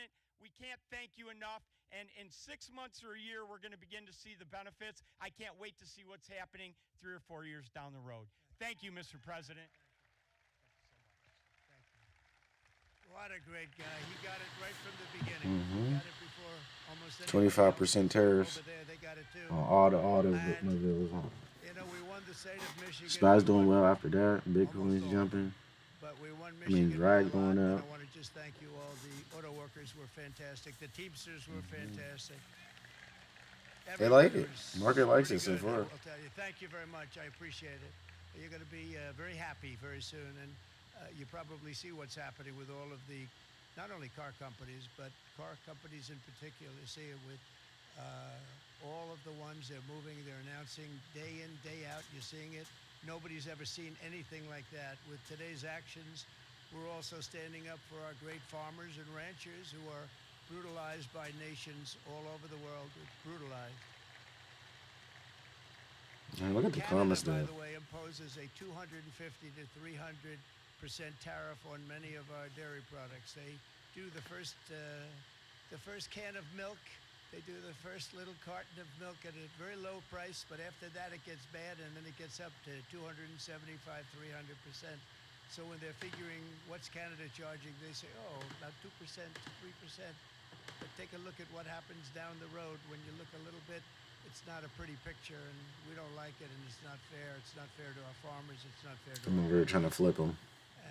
President, we can't thank you enough. And in 6 months or a year, we're going to begin to see the benefits. I can't wait to see what's happening 3 or 4 years down the road. Thank you, Mr. President. What a great guy. He got it right from the beginning. He got it before almost 25% tariffs over there. They got it too. on all the automobiles. You know, we won the state of Michigan. Spy's doing well after that. Bitcoin's jumping. But we won I mean, Michigan. drag going up. I want to just thank you all. The auto workers were fantastic. The Teamsters were fantastic. They like it. Market likes it so far. I'll tell you. Thank you very much. I appreciate it. You're going to be very happy very soon. And you probably see what's happening with all of the, not only car companies, but car companies in particular. You see it with all of the ones they're moving, they're announcing day in, day out. You're seeing it. Nobody's ever seen anything like that. With today's actions, we're also standing up for our great farmers and ranchers who are brutalized by nations all over the world. It's brutalized. Man, look at the Canada, comments there. by the way, imposes a 250 to 300% tariff on many of our dairy products. They do the first can of milk. They do the first little carton of milk at a very low price, but after that it gets bad, and then it gets up to 275, 300%. So when they're figuring what's Canada charging, they say, oh, about 2% to 3%. But take a look at what happens down the road. When you look a little bit, it's not a pretty picture, and we don't like it, and it's not fair. It's not fair to our farmers. It's not fair to I'm over here trying to flip them.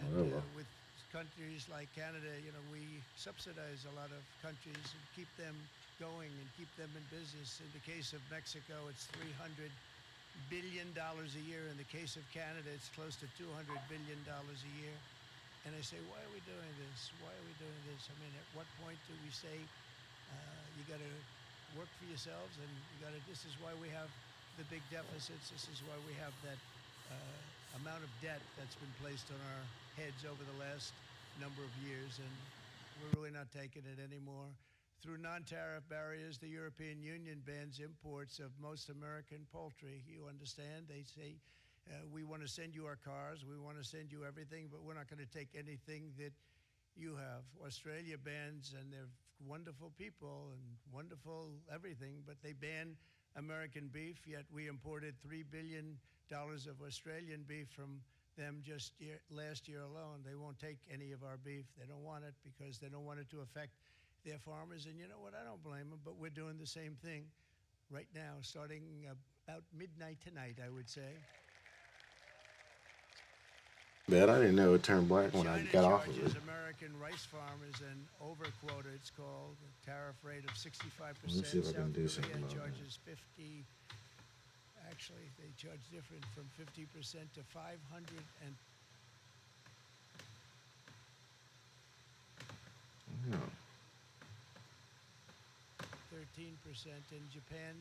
and with countries like Canada, you know, we subsidize a lot of countries and keep them going and keep them in business. In the case of Mexico, it's $300 billion a year. In the case of Canada, it's close to $200 billion a year. And I say, why are we doing this? Why are we doing this? I mean, at what point do we say you got to work for yourselves, and you got to? This is why we have the big deficits. This is why we have that amount of debt that's been placed on our heads over the last number of years, and we're really not taking it anymore. Through non-tariff barriers, the European Union bans imports of most American poultry. You understand? They say, we want to send you our cars, we want to send you everything, but we're not going to take anything that you have. Australia bans, and they're wonderful people and wonderful everything, but they ban American beef, yet we imported $3 billion of Australian beef from them just last year alone. They won't take any of our beef. They don't want it because they don't want it to affect their farmers. And you know what? I don't blame them, but we're doing the same thing right now, starting about midnight tonight, I would say. Man, I didn't know it turned black when I got off of it. American rice farmers an overquota, it's called, a tariff rate of 65%. Let me see if I can do something about charges 50. Actually, they charge different, from 50% to 500 and. Yeah. 13%. In Japan,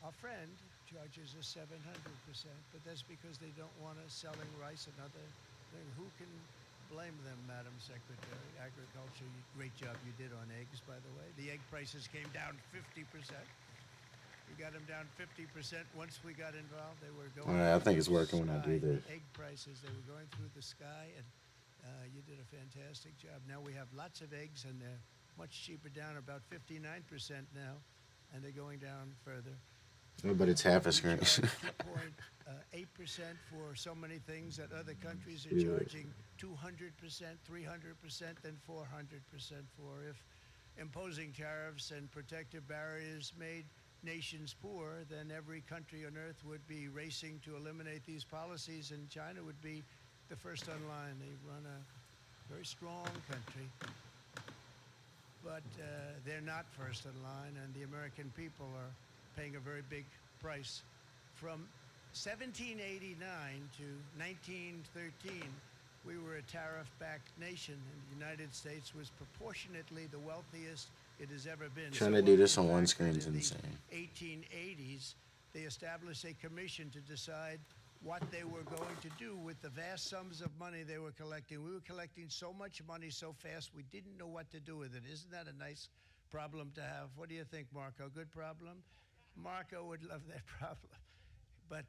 our friend charges us 700%, but that's because they don't want us selling rice and other things. Who can blame them, Madam Secretary? Agriculture, great job you did on eggs, by the way. The egg prices came down 50%. We got them down 50% once we got involved. They were going. All right, I think it's working when I do this. Egg prices, they were going through the sky, and you did a fantastic job. Now we have lots of eggs, and they're much cheaper, down about 59% now, and they're going down further. Oh, but it's half a screen. 2.8% for so many things that other countries are charging 200%, 300%, and 400% for. If imposing tariffs and protective barriers made nations poor, then every country on earth would be racing to eliminate these policies, and China would be the first on line. They run a very strong country, but they're not first in line, and the American people are paying a very big price. From 1789 to 1913, we were a tariff-backed nation, and the United States was proportionately the wealthiest it has ever been. Trying to do this on one screen is insane. In the 1880s, they established a commission to decide what they were going to do with the vast sums of money they were collecting. We were collecting so much money so fast, we didn't know what to do with it. Isn't that a nice problem to have? What do you think, Marco? Good problem? Marco would love that problem. But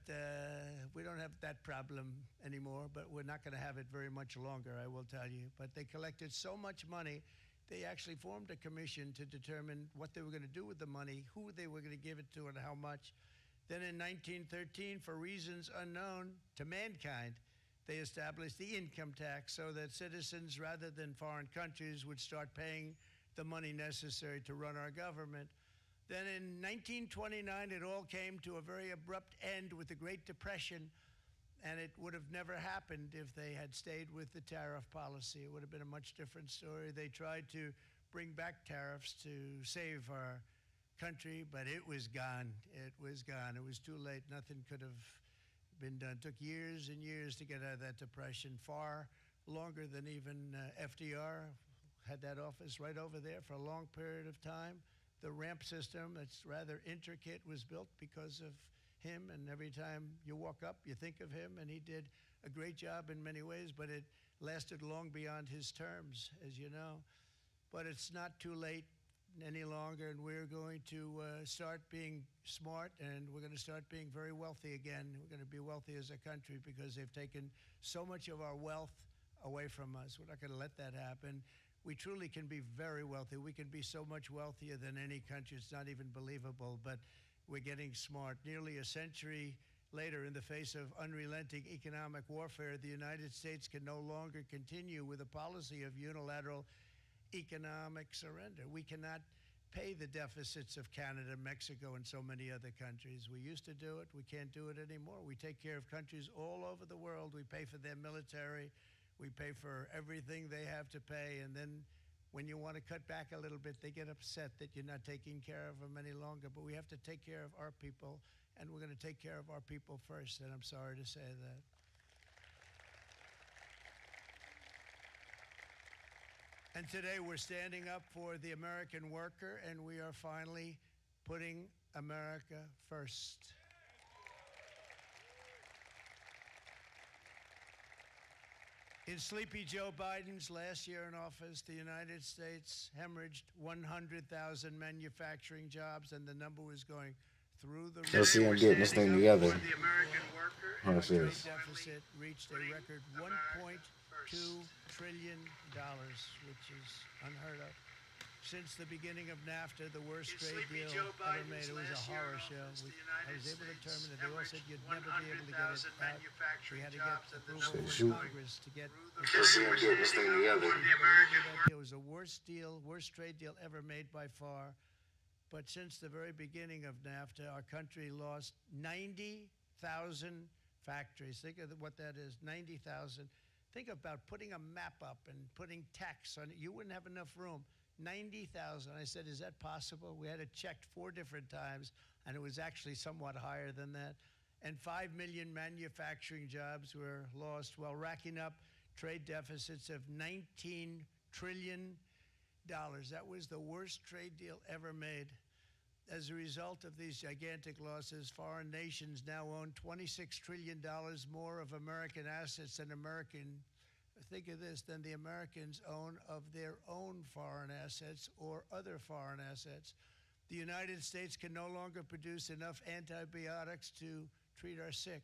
we don't have that problem anymore, but we're not going to have it very much longer, I will tell you. But they collected so much money they actually formed a commission to determine what they were going to do with the money, who they were going to give it to, and how much. Then in 1913, for reasons unknown to mankind, they established the income tax so that citizens, rather than foreign countries, would start paying the money necessary to run our government. Then in 1929, it all came to a very abrupt end with the Great Depression, and it would have never happened if they had stayed with the tariff policy. It would have been a much different story. They tried to bring back tariffs to save our country, but it was gone. It was gone. It was too late. Nothing could have been done. It took years and years to get out of that depression, far longer than even FDR had that office right over there for a long period of time. The ramp system, that's rather intricate, was built because of him, and every time you walk up, you think of him, and he did a great job in many ways, but it lasted long beyond his terms, as you know. But it's not too late any longer, and we're going to start being smart, and we're going to start being very wealthy again. We're going to be wealthy as a country because they've taken so much of our wealth away from us. We're not going to let that happen. We truly can be very wealthy. We can be so much wealthier than any country. It's not even believable, but we're getting smart. Nearly a century later, in the face of unrelenting economic warfare, the United States can no longer continue with a policy of unilateral economic surrender. We cannot pay the deficits of Canada, Mexico, and so many other countries. We used to do it. We can't do it anymore. We take care of countries all over the world. We pay for their military. We pay for everything they have to pay. And then when you want to cut back a little bit, they get upset that you're not taking care of them any longer. But we have to take care of our people, and we're going to take care of our people first. And I'm sorry to say that. And today we're standing up for the American worker, and we are finally putting America first. In Sleepy Joe Biden's last year in office, the United States hemorrhaged 100,000 manufacturing jobs, and the number was going through the roof. Let's see him getting this thing together. Our trade deficit reached a record $1.2 trillion, which is unheard of. Since the beginning of NAFTA, the worst trade deal ever made. It was a horror show. I was able to determine that they all said you'd never be able to get it out. We had to get approval from Congress to get this thing together. It was the worst trade deal ever made by far. But since the very beginning of NAFTA, our country lost 90,000 factories. Think of what that is, 90,000. Think about putting a map up and putting text on it. You wouldn't have enough room. 90,000. I said, is that possible? We had it checked 4 different times, and it was actually somewhat higher than that. And 5 million manufacturing jobs were lost while racking up trade deficits of $19 trillion. That was the worst trade deal ever made. As a result of these gigantic losses, foreign nations now own $26 trillion more of American assets than think of this, than the Americans own of their own foreign assets or other foreign assets. The United States can no longer produce enough antibiotics to treat our sick.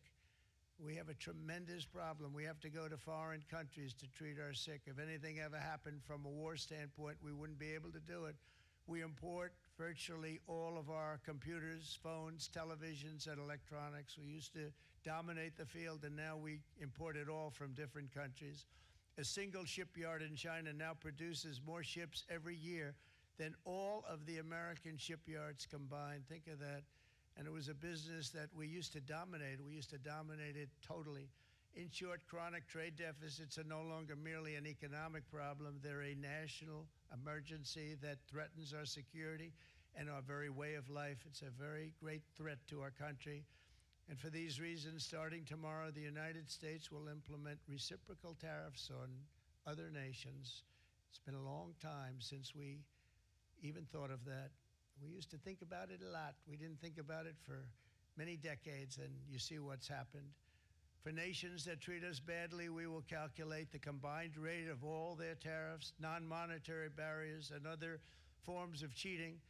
We have a tremendous problem. We have to go to foreign countries to treat our sick. If anything ever happened from a war standpoint, we wouldn't be able to do it. We import virtually all of our computers, phones, televisions, and electronics. We used to dominate the field, and now we import it all from different countries. A single shipyard in China now produces more ships every year than all of the American shipyards combined. Think of that. And it was a business that we used to dominate. We used to dominate it totally. In short, chronic trade deficits are no longer merely an economic problem. They're a national emergency that threatens our security and our very way of life. It's a very great threat to our country. And for these reasons, starting tomorrow, the United States will implement reciprocal tariffs on other nations. It's been a long time since we even thought of that. We used to think about it a lot. We didn't think about it for many decades, and you see what's happened. For nations that treat us badly, we will calculate the combined rate of all their tariffs, non-monetary barriers, and other forms of cheating.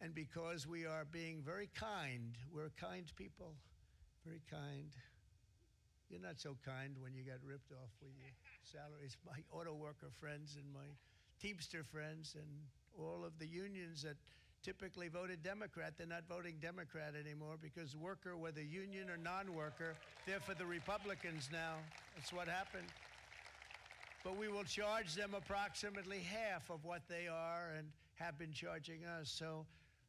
And because we are being very kind, we're kind people. Very kind. You're not so kind when you got ripped off with your salaries. My auto worker friends and my Teamster friends and all of the unions that typically voted Democrat. They're not voting Democrat anymore because worker, whether union or non-worker, they're for the Republicans now. That's what happened. But we will charge them approximately half of what they are and have been charging us. So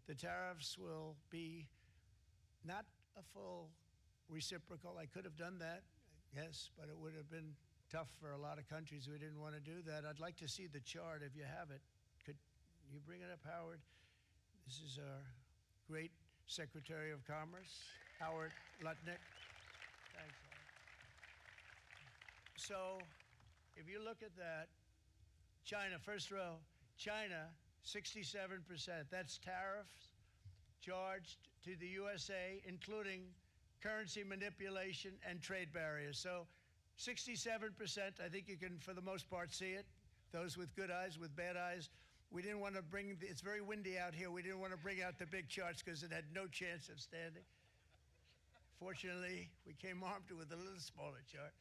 the tariffs will be not a full reciprocal. I could have done that, yes, but it would have been tough for a lot of countries. We didn't want to do that. I'd like to see the chart if you have it. Could you bring it up, Howard? This is our great Secretary of Commerce, Howard Lutnick. Thanks, Howard. So if you look at that, China, first row, China, 67%. That's tariffs charged to the USA, including currency manipulation and trade barriers. So 67%, I think you can, for the most part, see it. Those with good eyes, with bad eyes. We didn't want to bring, it's very windy out here. We didn't want to bring out the big charts because it had no chance of standing. Fortunately, we came armed with a little smaller chart.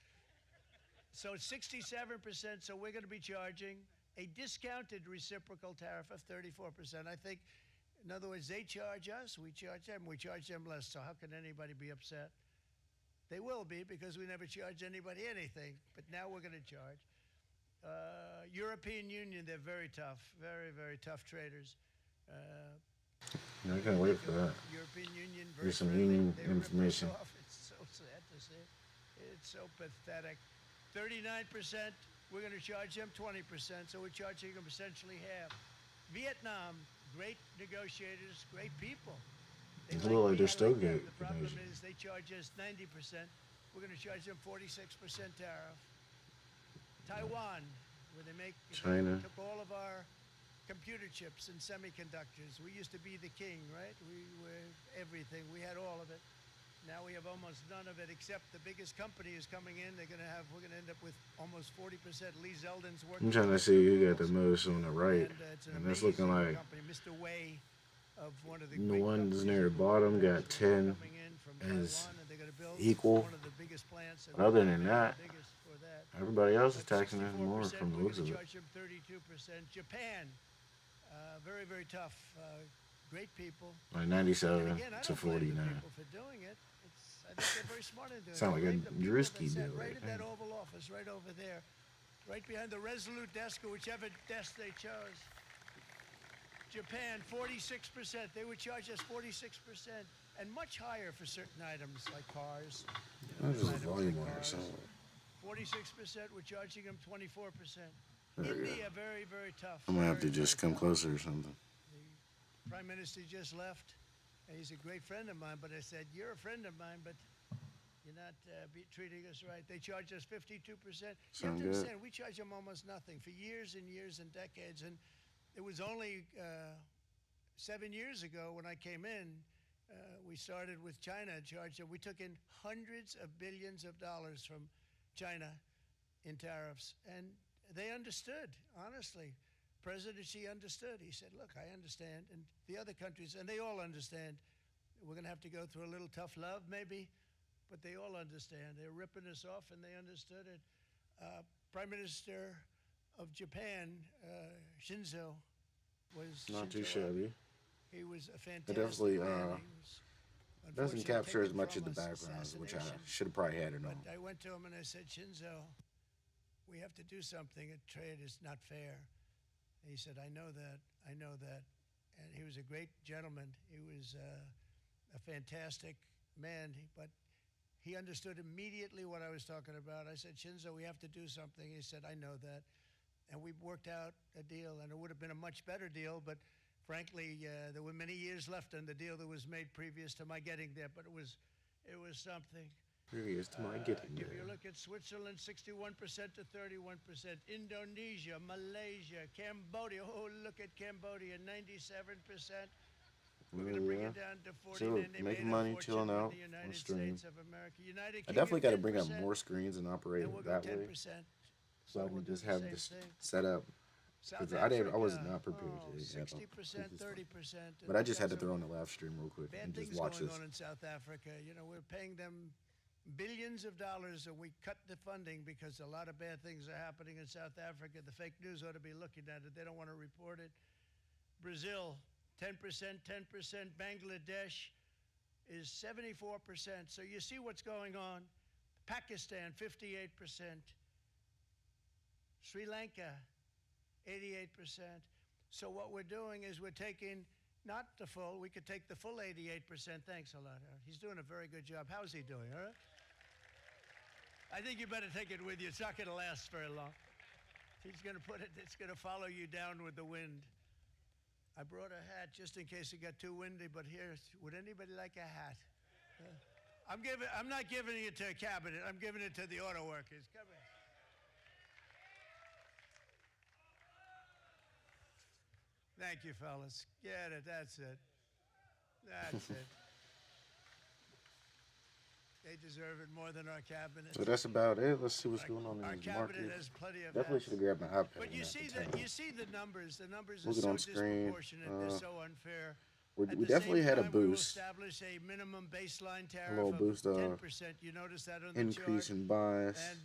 So 67%, so we're going to be charging a discounted reciprocal tariff of 34%. I think, in other words, they charge us, we charge them less. So how can anybody be upset? They will be because we never charge anybody anything, but now we're going to charge. European Union, they're very tough, very, very tough traders. I can't wait for that. European Union, Here's some union they rip us information. off. It's so sad to see. It's so pathetic. 39%, we're going to charge them 20%, so we're charging them essentially half. Vietnam, great negotiators, great people. It looks like they're still good. The problem is they charge us 90%. We're going to charge them 46% tariff. Taiwan, where they China. took all of our computer chips and semiconductors. We used to be the king, right? We were everything. We had all of it. Now we have almost none of it, except the biggest company is coming in. We're going to end up with almost 40%. Lee Zeldin's working. I'm trying to see who got the most on the right, and it's looking like company. Mr. Wei of one of the the ones near the bottom got 10 as equal. But other than that, everybody else is taxing us more from the looks of it. 32%. Japan, very, very tough. Great people. Like 97 Again, to 49. People for doing it. I think they're very smart in doing Sound like a it. risky deal right Right at that Oval Office, right over there, right behind the Resolute desk or whichever desk they chose. Japan, 46%. They would charge us 46%, and much higher for certain items like cars. That's just a volume or something. 46%. We're charging them 24%. India, very, very tough. I'm gonna have to Very, just very come tough. closer or something. The Prime Minister just left. And he's a great friend of mine, but I said, you're a friend of mine, but you're not treating us right. They charge us 52%. You have Sound to good. understand, we charge them almost nothing for years and years and decades. And it was only 7 years ago when I came in, we started with China and charged them. We took in hundreds of billions of dollars from China in tariffs. And they understood, honestly. President Xi understood. He said, look, I understand. And the other countries, and they all understand. We're going to have to go through a little tough love, maybe, but they all understand. They're ripping us off, and they understood it. Prime Minister of Japan, Shinzo, was Not too Shinzo Abe. shabby. He was a fantastic It definitely man. He was doesn't unfortunately capture as taken much of from the us, background, which I assassination. should have probably had it But on. I went to him and I said, Shinzo, we have to do something. A trade is not fair. He said, I know that. I know that. And he was a great gentleman. He was a fantastic man. But he understood immediately what I was talking about. I said, Shinzo, we have to do something. He said, I know that. And we worked out a deal. And it would have been a much better deal. But frankly, there were many years left on the deal that was made previous to my getting there. But it was something. Previous to my getting If you there. look at Switzerland, 61% to 31%. Indonesia, Malaysia, Cambodia. Oh, look at Cambodia, 97%. We're going to bring it down to 49. Chill, They making made a money, fortune chilling with out the on United stream. States of America. United I definitely got to bring up 10%, more screens and operate and we'll it go that way, 10%. so I we'll can do just the have same this thing. set up. South I was Africa, not prepared oh, to have 60%, a- 30%. But I just had to Those are throw on the live stream real quick bad and just things watch going this. on in South Africa. You know, we're paying them billions of dollars, and we cut the funding because a lot of bad things are happening in South Africa. The fake news ought to be looking at it. They don't want to report it. Brazil, 10%, 10%. Bangladesh is 74%. So you see what's going on. Pakistan, 58%. Sri Lanka, 88%. So what we're doing is we're taking not the full, we could take the full 88%. Thanks a lot. He's doing a very good job. How's he doing, all right? I think you better take it with you. It's not going to last very long. He's going to put it, it's going to follow you down with the wind. I brought a hat just in case it got too windy, but here, would anybody like a hat? I'm not giving it to a cabinet. I'm giving it to the auto workers. Come here. Thank you, fellas. Get it. That's it. That's it. They deserve it more than our cabinet. So that's about it. Let's see what's going on in our this cabinet market. has plenty of Definitely should have grabbed my iPad. But you see the numbers. The numbers are Look it so on screen. disproportionate. They're so unfair. We definitely had a boost. We will establish a minimum baseline tariff little boost of 10%. You notice that on the increase chart? in bias. And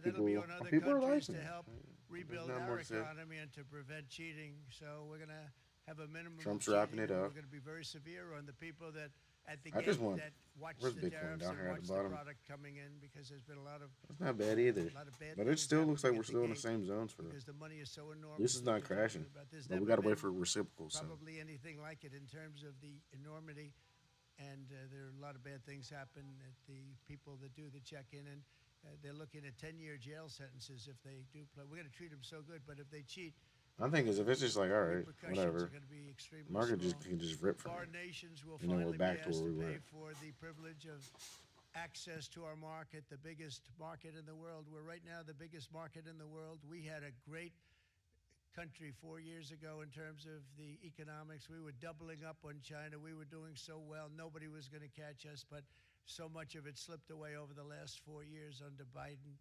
that'll be on other countries to help rebuild our economy and to prevent cheating. So we're going to have a minimum. Trump's wrapping it up. We're going to be very severe on the people that at the I gate just want, that watch where's the Bitcoin tariffs down here and at watch the bottom? the product coming in, because there's been a lot of. It's not bad either. But it still looks like we're still in the same zones for because the money is so enormous. This is not crashing. But we got to wait for reciprocals. Probably anything like it in terms of the enormity, and there are a lot of bad things happen at the people that do the check-in, and they're looking at 10-year jail sentences if they do play. We're going to treat them so good, but if they cheat. My thing is, if it's just like, all right, whatever, market can just rip from Foreign it. nations will And then we're finally back be to asked where to we pay were. for the privilege of access to our market, the biggest market in the world. We're right now the biggest market in the world. We had a great country 4 years ago in terms of the economics. We were doubling up on China. We were doing so well. Nobody was going to catch us, but so much of it slipped away over the last 4 years under Biden.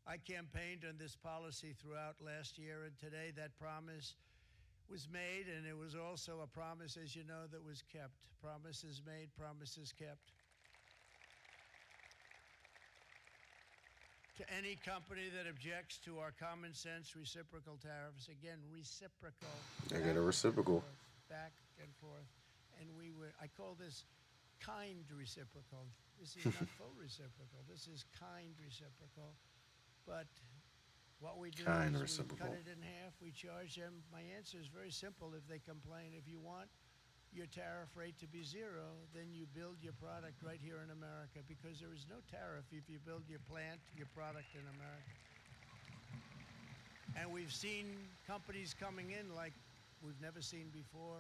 I campaigned on this policy throughout last year, and today that promise was made, and it was also a promise, as you know, that was kept. Promises made, promises kept. To any company that objects to our common sense reciprocal tariffs, again, reciprocal. I get a reciprocal. Back and forth. And I call this kind reciprocal. This is not full reciprocal. This is kind reciprocal. But what we do is we cut it in half. We charge them. My answer is very simple. If they complain, if you want your tariff rate to be zero, then you build your product right here in America, because there is no tariff if you build your plant, your product in America. And we've seen companies coming in like we've never seen before.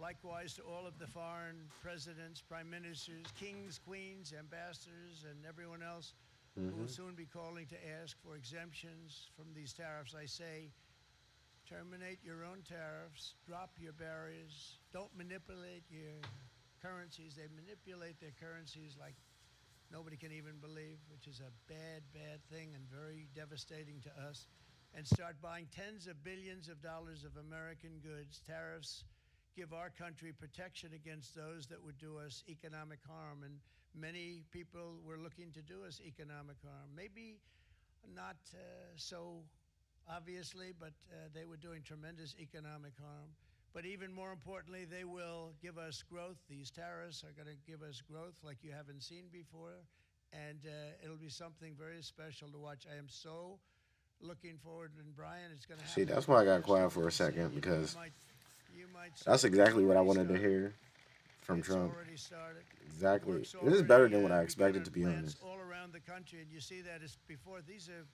Likewise to all of the foreign presidents, prime ministers, kings, queens, ambassadors, and everyone else who will soon be calling to ask for exemptions from these tariffs. I say, terminate your own tariffs, drop your barriers, don't manipulate your currencies. They manipulate their currencies like nobody can even believe, which is a bad, bad thing and very devastating to us. And start buying tens of billions of dollars of American goods. Tariffs give our country protection against those that would do us economic harm. And many people were looking to do us economic harm. Maybe not so obviously, but they were doing tremendous economic harm. But even more importantly, they will give us growth. These tariffs are going to give us growth like you haven't seen before. And it'll be something very special to watch. I am so looking forward. And Brian, it's going to happen. See, that's why I got quiet for a second, because that's exactly what I wanted to hear from Trump. Exactly. This is better than what I expected, to be honest. All around the country, and you see that is before. These are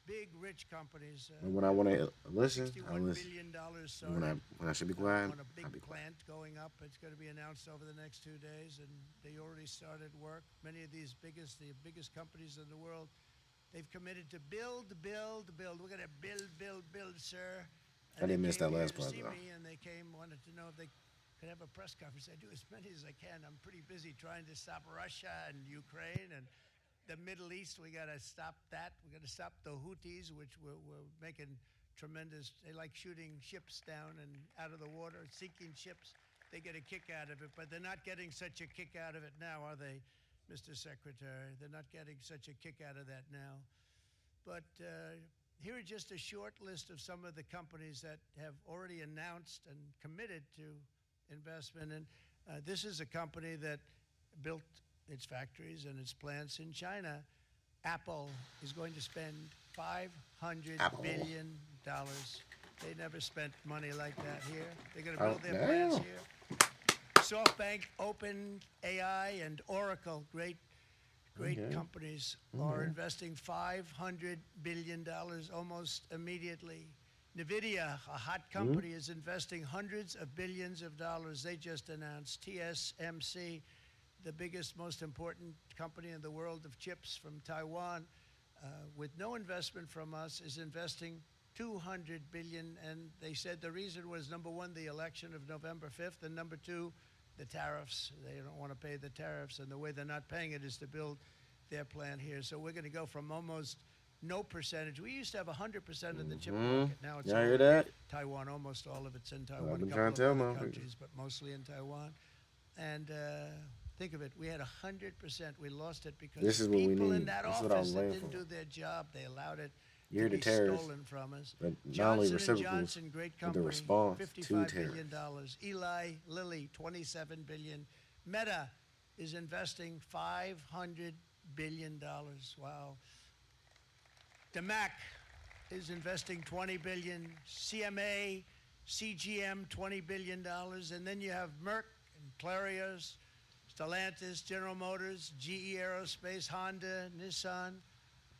big, rich companies. And when I want to listen, I listen. $61 billion When I should be quiet, on a big I'll be quiet. plant going up. It's going to be announced over the next 2 days, and they already started work. Many of these the biggest companies in the world, they've committed to build. We're going to build, sir. I didn't miss that last part, though. And they wanted to know if they could have a press conference. I do as many as I can. I'm pretty busy trying to stop Russia and Ukraine and the Middle East. We got to stop that. We got to stop the Houthis, which we're making tremendous. They like shooting ships down and out of the water, sinking ships. They get a kick out of it, but they're not getting such a kick out of it now, are they? Mr. Secretary. They're not getting such a kick out of that now. But here are just a short list of some of the companies that have already announced and committed to investment. And this is a company that built its factories and its plants in China. Apple is going to spend $500 billion. They never spent money like that here. They're going to build their plants here. SoftBank, OpenAI, and Oracle, great companies, are investing $500 billion almost immediately. NVIDIA, a hot company, is investing hundreds of billions of dollars. They just announced. TSMC, the biggest, most important company in the world of chips from Taiwan, with no investment from us, is investing $200 billion. And they said the reason was, number one, the election of November 5th, and number two, the tariffs. They don't want to pay the tariffs, and the way they're not paying it is to build their plant here. So we're going to go from almost no percentage. We used to have 100% of the chip market. Now it's hear that? Taiwan. Almost all of it's in Taiwan. I've been trying to tell other them. countries, but mostly in Taiwan. And think of it. We had 100%. We lost it because this is what people we need. in that this is what I office was that waiting didn't for. do their job. They allowed it You hear to the be tariffs, stolen from us. but not only Johnson & reciprocals, Johnson, great but company, the response to $55 tariffs. billion. Eli Lilly, $27 billion. Meta is investing $500 billion. Wow. DeMac is investing $20 billion. CMA, CGM, $20 billion. And then you have Merck and Clarios, Stellantis, General Motors, GE Aerospace, Honda, Nissan,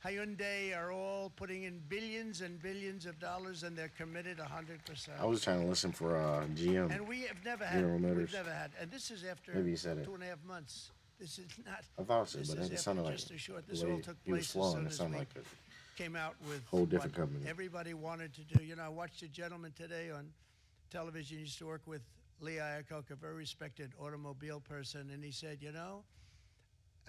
Hyundai are all putting in billions and billions of dollars, and they're committed 100%. I was trying to listen for GM. And we have never had, General Motors. we've never had, and this is after Maybe you said it. 2.5 months. This is not. I thought so, this but is it sounded after like just a short. the This way all took he was place as flowing. soon It as sounded we like a came out with whole different what company. everybody wanted to do. You know, I watched a gentleman today on television. He used to work with Lee Iacocca, a very respected automobile person, and he said, you know,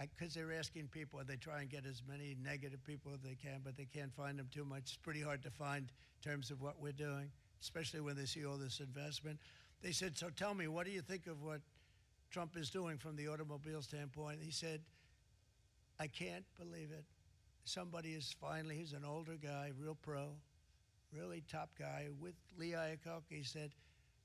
because they're asking people, they try and get as many negative people as they can, but they can't find them too much. It's pretty hard to find in terms of what we're doing, especially when they see all this investment. They said, so tell me, what do you think of what Trump is doing from the automobile standpoint? He said, I can't believe it. Somebody is finally, he's an older guy, real pro, really top guy, with Lee Iacocca. He said,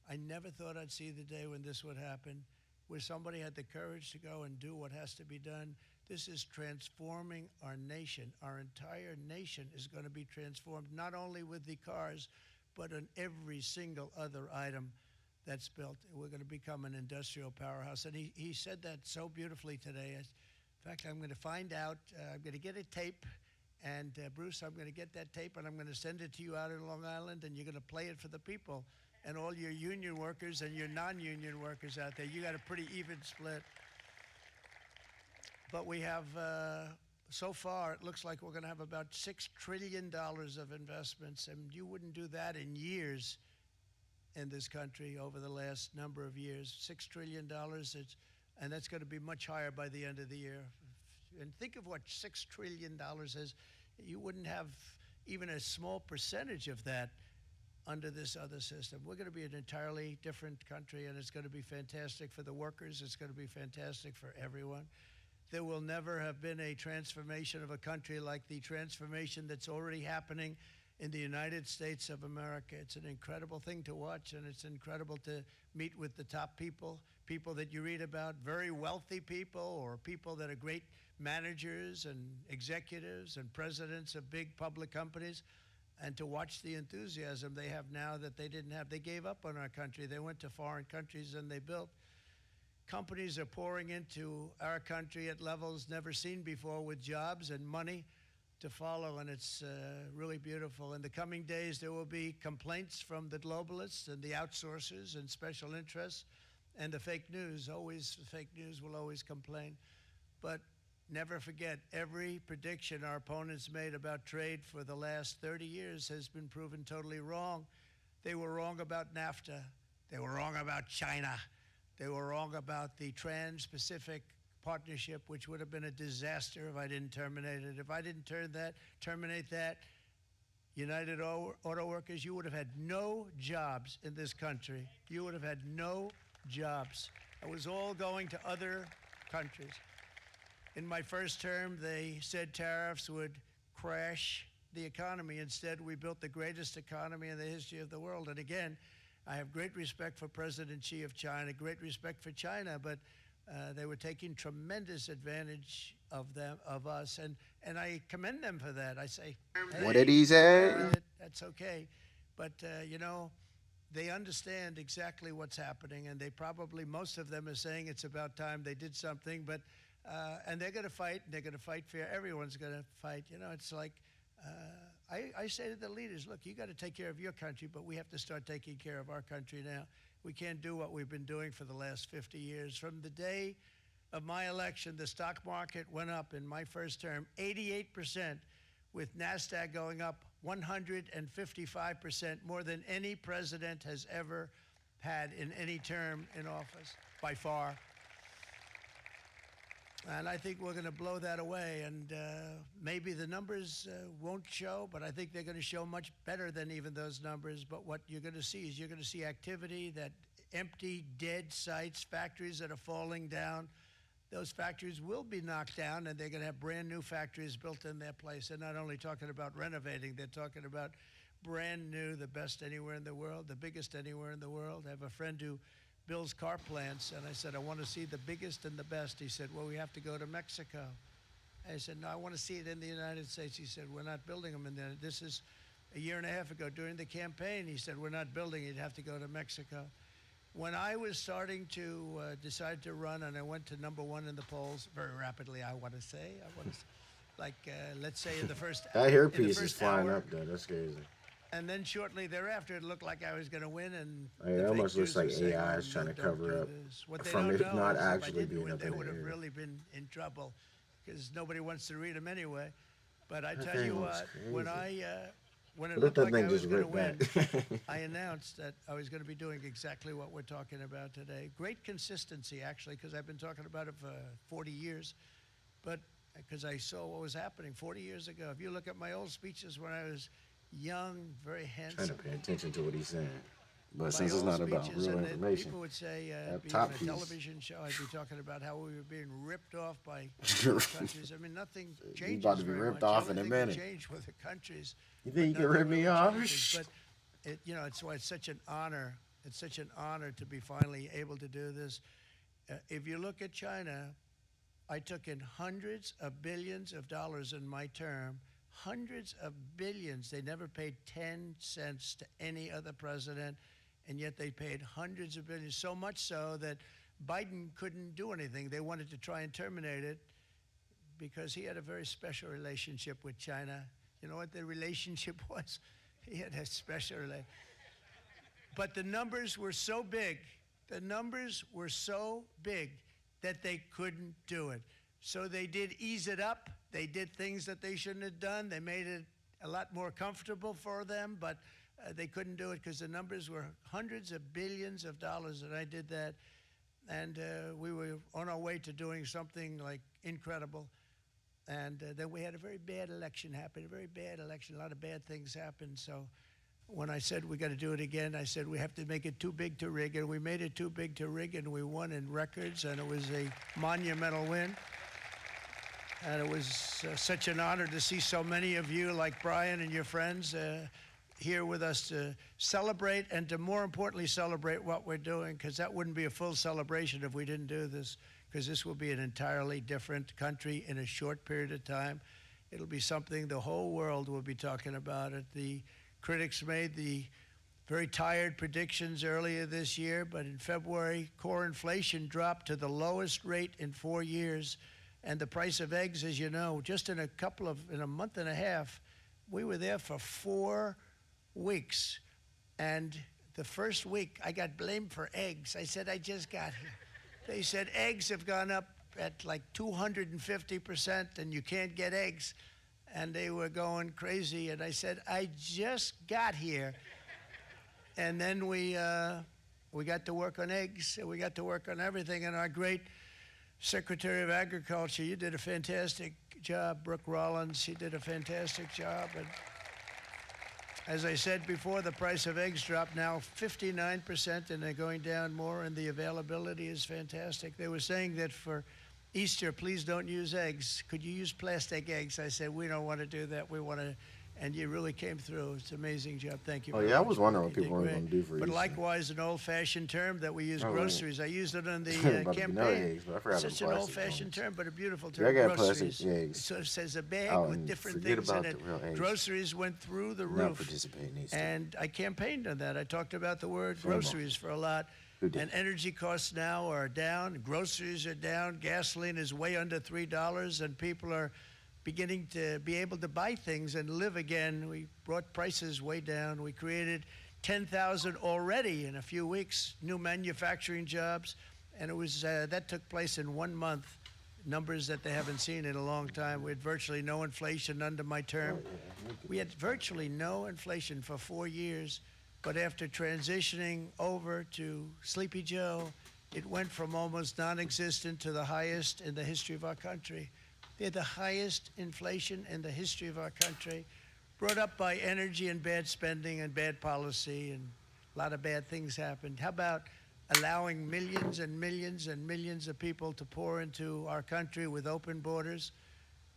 I never thought I'd see the day when this would happen, where somebody had the courage to go and do what has to be done. This is transforming our nation. Our entire nation is going to be transformed, not only with the cars, but on every single other item that's built. We're going to become an industrial powerhouse. And he said that so beautifully today. In fact, I'm going to find out, I'm going to get a tape, and Bruce, I'm going to get that tape, and I'm going to send it to you out in Long Island, and you're going to play it for the people. And all your union workers and your non-union workers out there, you got a pretty even split. But we have, so far, it looks like we're going to have about $6 trillion of investments, and you wouldn't do that in years in this country over the last number of years. $6 trillion, and that's going to be much higher by the end of the year. And think of what $6 trillion is. You wouldn't have even a small percentage of that under this other system. We're going to be an entirely different country, and it's going to be fantastic for the workers. It's going to be fantastic for everyone. There will never have been a transformation of a country like the transformation that's already happening in the United States of America. It's an incredible thing to watch, and it's incredible to meet with the top people, people that you read about, very wealthy people, or people that are great managers and executives and presidents of big public companies, and to watch the enthusiasm they have now that they didn't have. They gave up on our country. They went to foreign countries and they built. Companies are pouring into our country at levels never seen before, with jobs and money to follow, and it's really beautiful. In the coming days, there will be complaints from the globalists and the outsourcers and special interests and the fake news. Always, fake news will always complain. But never forget, every prediction our opponents made about trade for the last 30 years has been proven totally wrong. They were wrong about NAFTA. They were wrong about China. They were wrong about the Trans-Pacific Partnership, which would have been a disaster if I didn't terminate it. If I didn't terminate that, United Auto Workers, you would have had no jobs in this country. You would have had no jobs. It was all going to other countries. In my first term, they said tariffs would crash the economy. Instead, we built the greatest economy in the history of the world. And again, I have great respect for President Xi of China, great respect for China, but they were taking tremendous advantage of us, and I commend them for that. I say, hey, what did he say? That's okay, but they understand exactly what's happening, and they probably, most of them are saying it's about time they did something, but and they're going to fight, and they're going to fight fair. Everyone's going to fight. It's like I say to the leaders, look, you got to take care of your country, but we have to start taking care of our country now. We can't do what we've been doing for the last 50 years. From the day of my election, the stock market went up in my first term 88%, with NASDAQ going up 155%, more than any president has ever had in any term in office, by far. And I think we're going to blow that away. And maybe the numbers won't show, but I think they're going to show much better than even those numbers. But what you're going to see is you're going to see activity, that empty, dead sites, factories that are falling down. Those factories will be knocked down, and they're going to have brand new factories built in their place. They're not only talking about renovating, they're talking about brand new, the best anywhere in the world, the biggest anywhere in the world. I have a friend who builds car plants, and I said, I want to see the biggest and the best. He said, well, we have to go to Mexico. I said, no, I want to see it in the United States. He said, we're not building them in there. This is a year and a half ago during the campaign. He said, we're not building it. You'd have to go to Mexico. When I was starting to decide to run, and I went to #1 in the polls very rapidly, I want to say, like, let's say in the first that hairpiece is flying up, though. That's crazy. And then shortly thereafter, it looked like I was going to win. And that almost looks like AI is trying to cover up from it not actually being up in the air. They would have really been in trouble, because nobody wants to read them anyway. But I tell you what, when it looked like I was going to win, I announced that I was going to be doing exactly what we're talking about today. Great consistency, actually, because I've been talking about it for 40 years. But because I saw what was happening 40 years ago. If you look at my old speeches when I was young, very handsome. Trying to pay attention to what he's saying. But since it's not about real information, people would say, being top on a piece. television show, I'd be talking about how we were being ripped off by countries. I mean, nothing changes. You about to be very ripped much. off in a minute. Change with the countries. You think you can Nothing rip me really off? changes. But it's why it's such an honor. It's such an honor to be finally able to do this. If you look at China, I took in hundreds of billions of dollars in my term. Hundreds of billions. They never paid 10 cents to any other president, and yet they paid hundreds of billions, so much so that Biden couldn't do anything. They wanted to try and terminate it because he had a very special relationship with China. You know what the relationship was? He had a special relationship. But the numbers were so big, that they couldn't do it. So they did ease it up. They did things that they shouldn't have done. They made it a lot more comfortable for them, but they couldn't do it because the numbers were hundreds of billions of dollars, and I did that. And we were on our way to doing something like incredible. And then we had a very bad election happen, a lot of bad things happened. So when I said we got to do it again, I said we have to make it too big to rig, and we made it too big to rig, and we won in records, and it was a monumental win. And it was such an honor to see so many of you, like Brian and your friends, here with us to celebrate, and to more importantly celebrate what we're doing, because that wouldn't be a full celebration if we didn't do this, because this will be an entirely different country in a short period of time. It'll be something the whole world will be talking about it. The critics made the very tired predictions earlier this year, but in February, core inflation dropped to the lowest rate in 4 years. And the price of eggs, as you know, just in a month and a half, we were there for 4 weeks. And the first week, I got blamed for eggs. I said, I just got here. They said eggs have gone up at like 250%, and you can't get eggs. And they were going crazy. And I said, I just got here. And then we got to work on eggs, and we got to work on everything. And our great Secretary of Agriculture, you did a fantastic job. Brooke Rollins, she did a fantastic job. And as I said before, the price of eggs dropped now 59%, and they're going down more, and the availability is fantastic. They were saying that for Easter, please don't use eggs. Could you use plastic eggs? I said, we don't want to do that. We want to, and you really came through. It's an amazing job. Thank you. Oh, very yeah, I much, was wondering Mark. what You people did were great. going to do for But Easter. likewise, an old-fashioned term that we use, Oh, right. groceries. I used it on the About the campaign. vanilla eggs, but I forgot It's them such an plastic old-fashioned ones. term, but a beautiful Yeah, I term. got Groceries. plastic eggs. So it says a bag Oh, with and different forget things about in it. the real eggs. Groceries went through the Not roof. participate in Easter. And I campaigned on that. I talked about the word Same old. groceries for a lot. Who did? And energy costs now are down. Groceries are down. Gasoline is way under $3, and people are beginning to be able to buy things and live again. We brought prices way down. We created 10,000 already in a few weeks, new manufacturing jobs, and it was that took place in 1 month. Numbers that they haven't seen in a long time. We had virtually no inflation under my term. We had virtually no inflation for 4 years, but after transitioning over to Sleepy Joe, it went from almost non-existent to the highest in the history of our country. They had the highest inflation in the history of our country, brought up by energy and bad spending and bad policy, and a lot of bad things happened. How about allowing millions and millions and millions of people to pour into our country with open borders,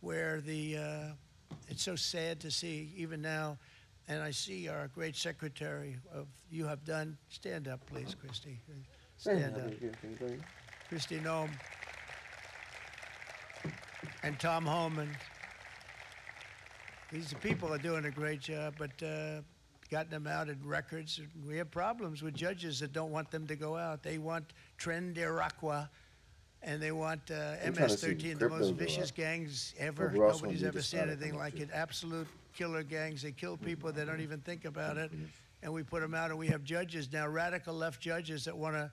where it's so sad to see even now, and I see our great secretary of you have done. Stand up, please, Christy. Stand up. Christy Noem and Tom Homan. These people are doing a great job, but gotten them out in records. We have problems with judges that don't want them to go out. They want Tren de Aragua, and they want MS-13, the most vicious gangs ever. Nobody's ever seen anything like it. Absolute killer gangs. They kill people. They don't even think about it. And we put them out, and we have judges now, radical left judges that want to,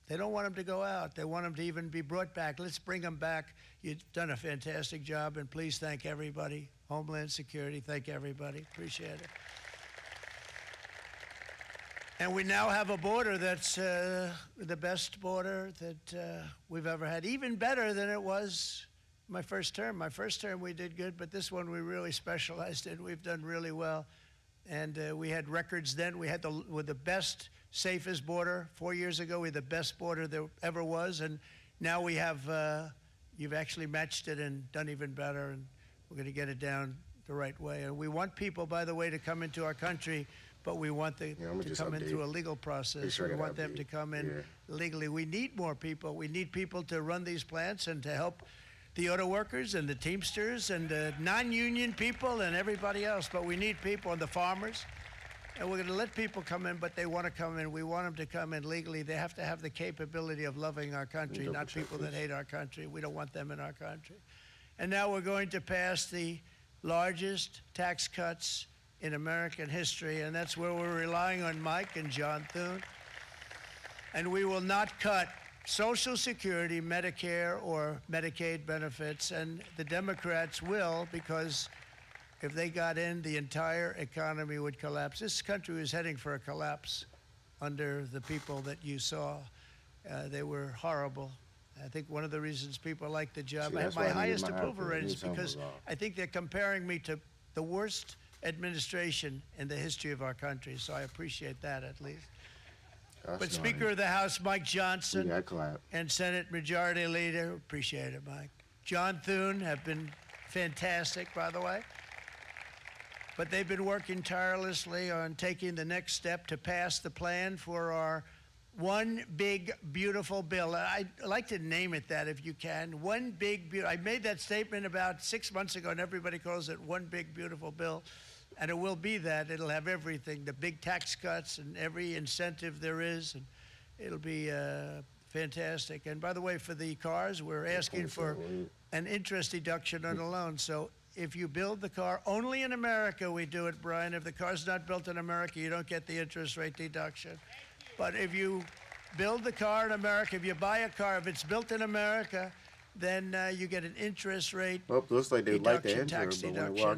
they don't want them to go out. They want them to even be brought back. Let's bring them back. You've done a fantastic job, and please thank everybody. Homeland Security, thank everybody. Appreciate it. And we now have a border that's the best border that we've ever had, even better than it was my first term. My first term we did good, but this one we really specialized in. We've done really well. And we had records then. We had the best, safest border. 4 years ago, we had the best border there ever was. And now we have, you've actually matched it and done even better. And we're going to get it down the right way. And we want people, by the way, to come into our country, but we want them to come in through a legal process. We want them to come in legally. We need more people. We need people to run these plants and to help the auto workers and the Teamsters and the non-union people and everybody else. But we need people and the farmers. And we're going to let people come in, but they want to come in. We want them to come in legally. They have to have the capability of loving our country, not people that hate our country. We don't want them in our country. And now we're going to pass the largest tax cuts in American history, and that's where we're relying on Mike and John Thune. And we will not cut Social Security, Medicare, or Medicaid benefits, and the Democrats will, because if they got in, the entire economy would collapse. This country was heading for a collapse under the people that you saw. They were horrible. I think one of the reasons people like the job, my highest approval rate is because I think they're comparing me to the worst administration in the history of our country, so I appreciate that at least. But Speaker of the House Mike Johnson and Senate Majority Leader, appreciate it, Mike. John Thune have been fantastic, by the way. But they've been working tirelessly on taking the next step to pass the plan for our one big, beautiful bill. I'd like to name it that if you can. One big, beautiful. I made that statement about 6 months ago, and everybody calls it one big, beautiful bill. And it will be that. It'll have everything, the big tax cuts and every incentive there is. And it'll be fantastic. And by the way, for the cars, we're asking for an interest deduction on a loan. So if you build the car, only in America we do it, Brian. If the car's not built in America, you don't get the interest rate deduction. But if you build the car in America, if you buy a car, if it's built in America, then you get an interest rate looks like they like the tax deduction.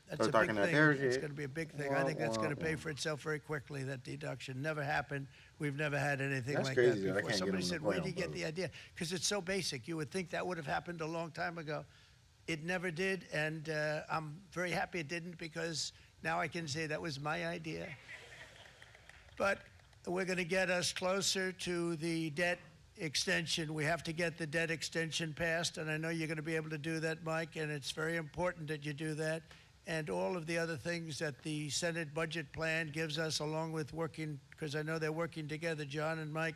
That's a big thing. It's going to be a big thing. I think that's going to pay for itself very quickly, that deduction. Never happened. We've never had anything like that before. Somebody said, where did you get the idea? Because it's so basic. You would think that would have happened a long time ago. It never did, and I'm very happy it didn't, because now I can say that was my idea. But we're going to get us closer to the debt extension. We have to get the debt extension passed, and I know you're going to be able to do that, Mike, and it's very important that you do that. And all of the other things that the Senate budget plan gives us, along with working, because I know they're working together, John and Mike,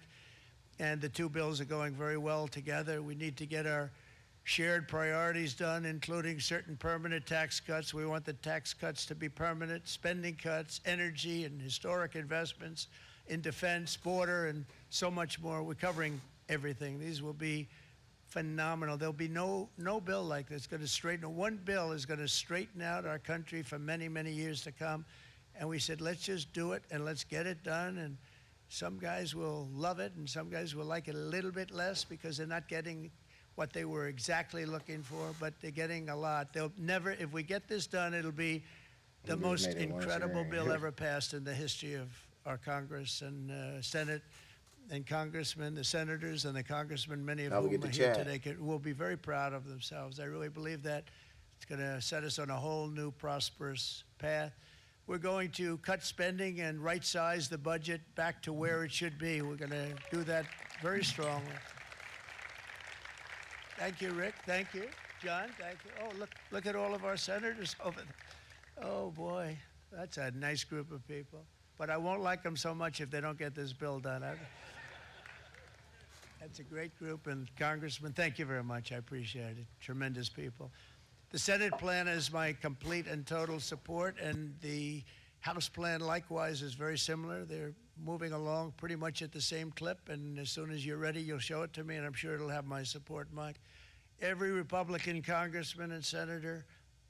and the two bills are going very well together. We need to get our shared priorities done, including certain permanent tax cuts. We want the tax cuts to be permanent, spending cuts, energy and historic investments in defense, border, and so much more. We're covering everything. These will be phenomenal. There'll be no bill like this going to straighten. One bill is going to straighten out our country for many, many years to come. And we said, let's just do it and let's get it done. And some guys will love it and some guys will like it a little bit less because they're not getting what they were exactly looking for, but they're getting a lot. They'll never, if we get this done, it'll be the most incredible bill ever passed in the history of our Congress and Senate and congressmen, the senators and the congressmen, many of whom are here today, will be very proud of themselves. I really believe that it's going to set us on a whole new prosperous path. We're going to cut spending and right-size the budget back to where it should be. We're going to do that very strongly. Thank you, Rick. Thank you. John, thank you. Oh, look at all of our senators over there. Oh, boy, that's a nice group of people. But I won't like them so much if they don't get this bill done. That's a great group, and Congressman, thank you very much. I appreciate it. Tremendous people. The Senate plan is my complete and total support, and the House plan likewise is very similar. They're moving along pretty much at the same clip, and as soon as you're ready, you'll show it to me, and I'm sure it'll have my support, Mike. Every Republican congressman and senator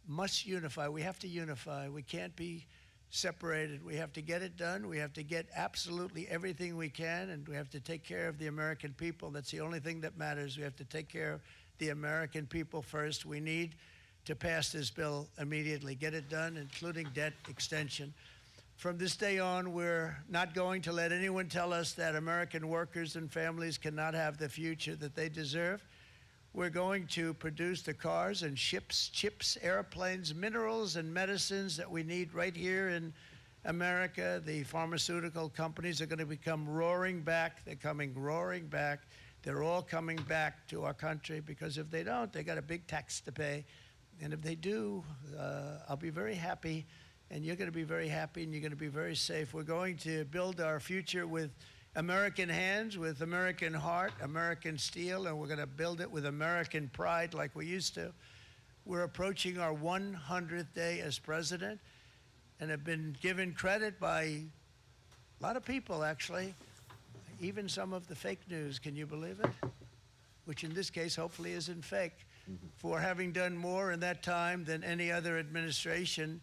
must unify. We have to unify. We can't be separated. We have to get it done. We have to get absolutely everything we can, and we have to take care of the American people. That's the only thing that matters. We have to take care of the American people first. We need to pass this bill immediately, get it done, including debt extension. From this day on, we're not going to let anyone tell us that American workers and families cannot have the future that they deserve. We're going to produce the cars and ships, chips, airplanes, minerals, and medicines that we need right here in America. The pharmaceutical companies are going to become roaring back. They're coming roaring back. They're all coming back to our country because if they don't, they got a big tax to pay. And if they do, I'll be very happy, and you're going to be very happy, and you're going to be very safe. We're going to build our future with American hands, with American heart, American steel, and we're going to build it with American pride like we used to. We're approaching our 100th day as president and have been given credit by a lot of people, actually, even some of the fake news. Can you believe it? Which in this case hopefully isn't fake. For having done more in that time than any other administration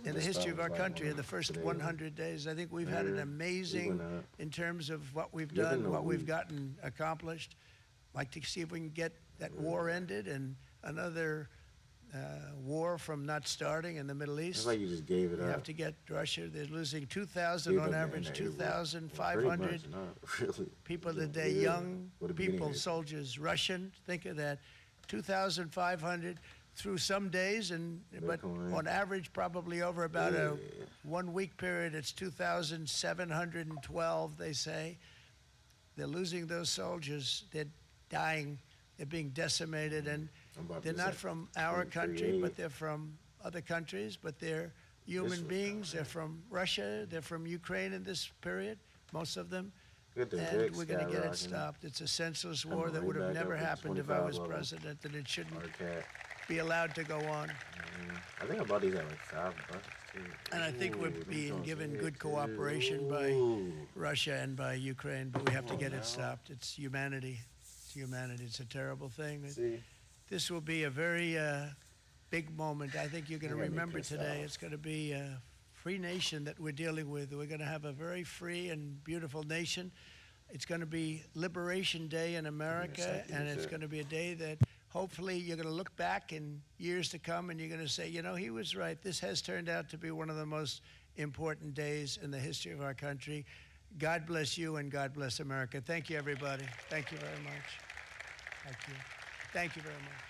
in the history of our country in the first 100 days. I think we've had an amazing, in terms of what we've done, what we've gotten accomplished. I'd like to see if we can get that war ended and another war from not starting in the Middle East. That's like you just gave it up. We have to get Russia. They're losing 2,000 on average, 2,500 people today, young people, soldiers, Russian. Think of that. 2,500 through some days, but on average, probably over about a 1 week period, it's 2,712, they say. They're losing those soldiers. They're dying. They're being decimated, and they're not from our country, but they're from other countries, but they're human beings. They're from Russia. They're from Ukraine in this period, most of them. And we're going to get it stopped. It's a senseless war that would have never happened if I was president, and it shouldn't be allowed to go on. I think I bought these at like $5 too. And I think we're being given good cooperation by Russia and by Ukraine, but we have to get it stopped. It's humanity. It's humanity. It's a terrible thing. This will be a very big moment. I think you're going to remember today. It's going to be a free nation that we're dealing with. We're going to have a very free and beautiful nation. It's going to be Liberation Day in America, and it's going to be a day that hopefully you're going to look back in years to come and you're going to say, you know, he was right. This has turned out to be one of the most important days in the history of our country. God bless you and God bless America. Thank you, everybody. Thank you very much. Thank you. Thank you very much.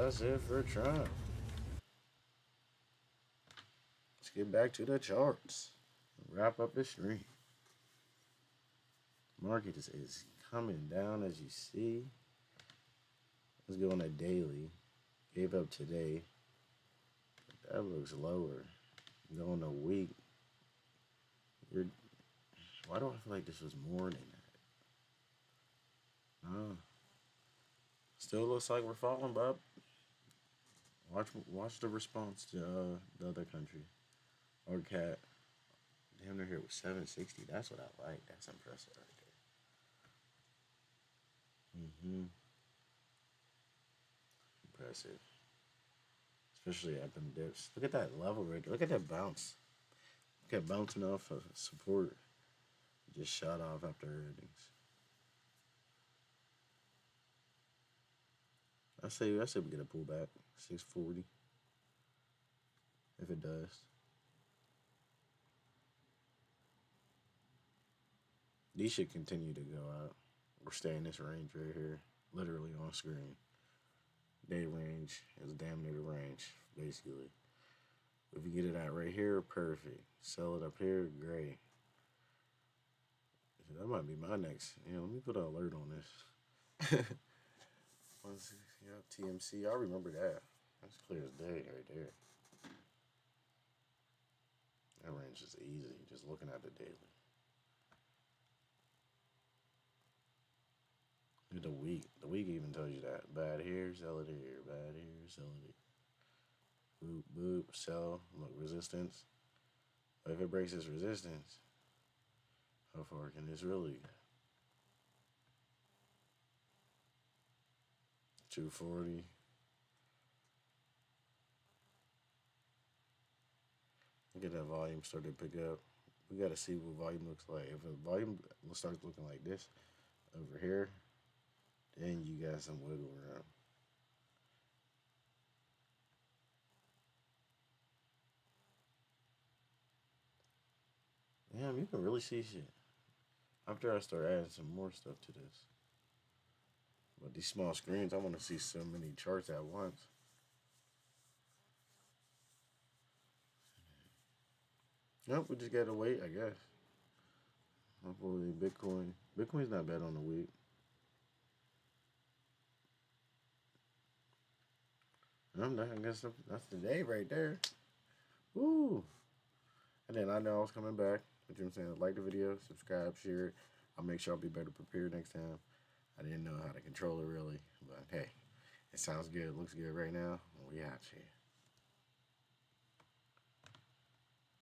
that's it for Trump. Let's get back to the charts. Wrap up the stream. Market is coming down as you see. Let's go on a daily. Gave up today. That looks lower. Go on a week. Why do I feel like this was more than that? Nah. Still looks like we're falling, bub. Watch the response to the other country. Or cat. Damn, they're here with 760. That's what I like. That's impressive right there. Impressive. Especially at them dips. Look at that level right there. Look at that bounce. Look at bouncing off of support. Just shot off after earnings. I say we get a pullback. 640. If it does. These should continue to go out. Or stay in this range right here. Literally on screen. Day range is damn near the range, basically. If you get it out right here, perfect. Sell it up here, great. That might be my next. Yeah, let me put an alert on this. Yeah, TMC, I remember that. That's clear as day right there. That range is easy, just looking at the daily. The week even tells you that. Bad here, sell it here. Bad here, sell it here. Boop, boop, sell. Look, resistance. But if it breaks this resistance, how far can this really? 240. Look at that volume start to pick up. We got to see what volume looks like. If the volume starts looking like this over here, then you got some wiggle room. Damn, you can really see shit. After I start adding some more stuff to this. But these small screens, I want to see so many charts at once. Nope, we just gotta wait, I guess. Hopefully Bitcoin's not bad on the week. I guess that's the day right there. Woo! And then I know I was coming back. You know what I'm saying? Like the video, subscribe, share it. I'll make sure I'll be better prepared next time. I didn't know how to control it really. But hey, it sounds good. It looks good right now. We out here.